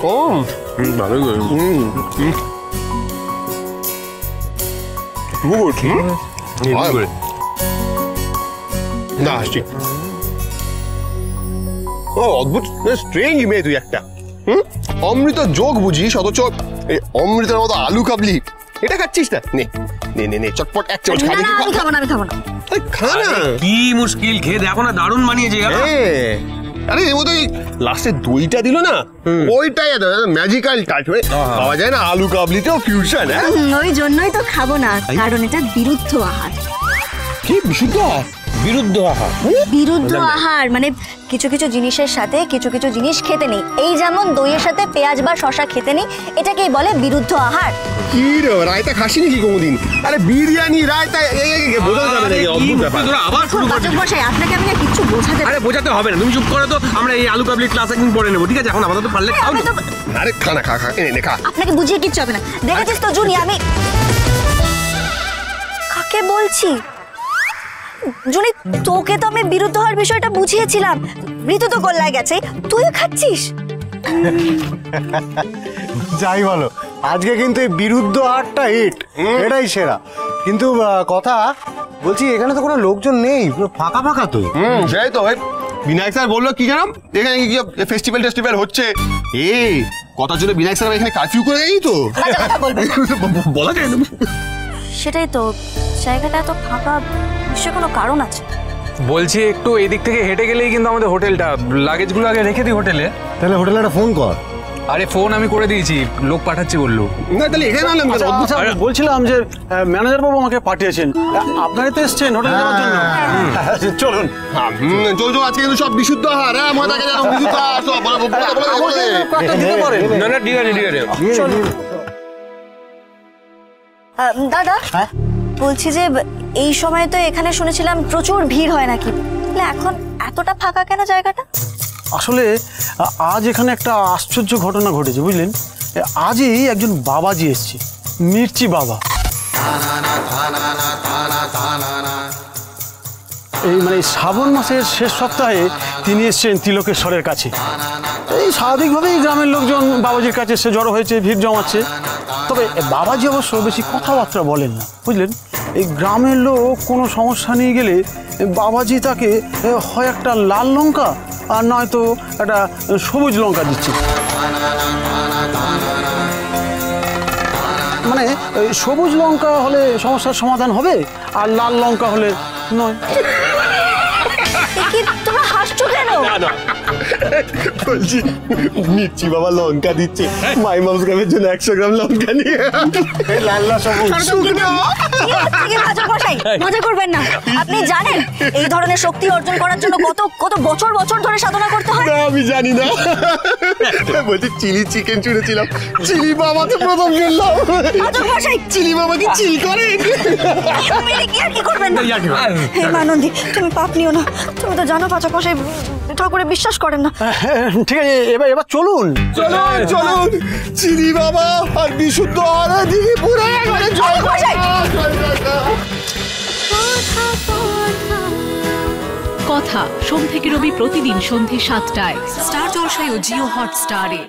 কম ভালো না ঠিক ও অদ্ভুত স্ট্রেঞ্জ মেয়ে তুই একটা অমৃত যোগ বুঝিস অথচ অমৃতের মতো আলু কাবলি এটা খাচ্ছিস না নে নে নে নে চটপট এক চামচ খা দেখি আমি খাবো না খা না কি মুশকিল খেয়ে দেখো না দারুণ বানিয়েছে আরে এর মধ্যে লাস্টে দইটা দিল না ওইটাই ম্যাজিক্যাল টাচ হয়ে পাওয়া যায় না আলু কাবলিতেও ফিউশন ওই জন্যই তো খাবো না কারণ এটা বিরুদ্ধ আহার কি বিশুদ্ধ আহার বিরুদ্ধ আহার বিরুদ্ধ আহার মানে কিছু কিছু জিনিসের সাথে কিছু কিছু জিনিস খেতে নেই এই যেমন দইয়ের সাথে পেঁয়াজ বা শসা খেতে নেই এটাকেই বলে বিরুদ্ধ আহার কি রে রায়তা খাসি নাকি কোনোদিন আরে বিরিয়ানি রায়তা বোঝা যাবে না অদ্ভুত ব্যাপার আবার শুরু করে বসাই আপনাকে আমি কিছু বোঝাতে আরে বোঝাতে হবে না তুমি চুপ করো তো আমরা এই আলু কাবলি ক্লাস একদিন পড়ে নেবো ঠিক আছে এখন আপাতত পারলে খাও আরে খা না খা খা এনে খা আপনাকে বুঝিয়ে কিচ্ছু হবে না দেখেছিস তো জুনি আমি কাকে বলছি জুনি তোকে তো আমি বিরুদ্ধ হওয়ার বিষয়টা বুঝিয়েছিলাম ঋতু তো গোল্লায় গেছে তুইও খাচ্ছিস যাই বলো আজকে কিন্তু এই বিরুদ্ধ আহারটা হিট এটাই সেরা কিন্তু কথা বলছি এখানে তো কোনো লোকজন নেই পুরো ফাঁকা ফাঁকা তো সেই তো বিনায়ক স্যার বললো কি জানাম এখানে কি ফেস্টিভ্যাল হচ্ছে কথা জন্য বিনায়ক স্যার এখানে কারফিউ করে এই তো বলা যায় না সেটাই তো জায়গাটা এত ফাঁকা নিশ্চয় কোনো কারণ আছে বলছি একটু এদিক থেকে হেঁটে গেলেই কিন্তু আমাদের হোটেলটা লাগেজগুলো আগে রেখে দিই হোটেলে তাহলে হোটেলে একটা ফোন কর আরে ফোন আমি করে দিয়েছি লোক পাঠাচ্ছি বললো না তাহলে এখানে আনলাম বলছিলাম যে ম্যানেজার বাবু আমাকে পাঠিয়েছেন আপনারা তো এসছেন হোটেলে যাওয়ার জন্য চলুন চল আজকে কিন্তু সব বিশুদ্ধ আহার মজাকে জানো বিশুদ্ধ আহার সব না না ঠিক আছে দাদা বলছি যে এই সময় তো এখানে শুনেছিলাম প্রচুর ভিড় হয় নাকি তাহলে এখন এতটা ফাঁকা কেন জায়গাটা আসলে আজ এখানে একটা আশ্চর্য ঘটনা ঘটেছে বুঝলেন আজই একজন বাবাজি এসছে মির্চি বাবা এই মানে শ্রাবণ মাসের শেষ সপ্তাহে তিনি এসছেন তিলকেশ্বরের কাছে এই স্বাভাবিকভাবেই গ্রামের লোকজন বাবাজির কাছে এসে জড়ো হয়েছে ভিড় জমাচ্ছে তবে বাবাজি অবশ্য বেশি কথাবার্তা বলেন না বুঝলেন এই গ্রামের লোক কোনো সমস্যা নিয়ে গেলে বাবাজি তাকে হয় একটা লাল লঙ্কা আর নয়তো একটা সবুজ লঙ্কা দিচ্ছে মানে সবুজ লঙ্কা হলে সমস্যার সমাধান হবে আর লাল লঙ্কা হলে নয় তোমরা হাসছো কেন বলছি মির্চি বাবা লঙ্কা দিচ্ছে মাই মামস গ্রামের জন্য 100 গ্রাম লঙ্কা নিয়ে লাল লাল সবুজ মজা করবেন না আপনি জানেন এই ধরনের শক্তি অর্জন করার জন্য কত কত বছর বছর ধরে সাধনা করতে হয় না আমি জানি না বলছি চিলি চিকেন চুড়েছিলাম চিলি বাবাকে প্রথম শুনলাম চিলি বাবা কি চিল করে কি করবেন না হে মানন্দী তুমি পাপ নিও না তুমি তো জানো পাচক মশাই ঠাকুরে বিশ্বাস করেন না ঠিক আছে এবার চলুন চলুন চিলি বাবা আর বিশুদ্ধ আরে দিদি পুরো একবারে কথা সোম থেকে রবি প্রতিদিন সন্ধ্যে ৭টায় স্টার জলসায় ও জিও হটস্টারে।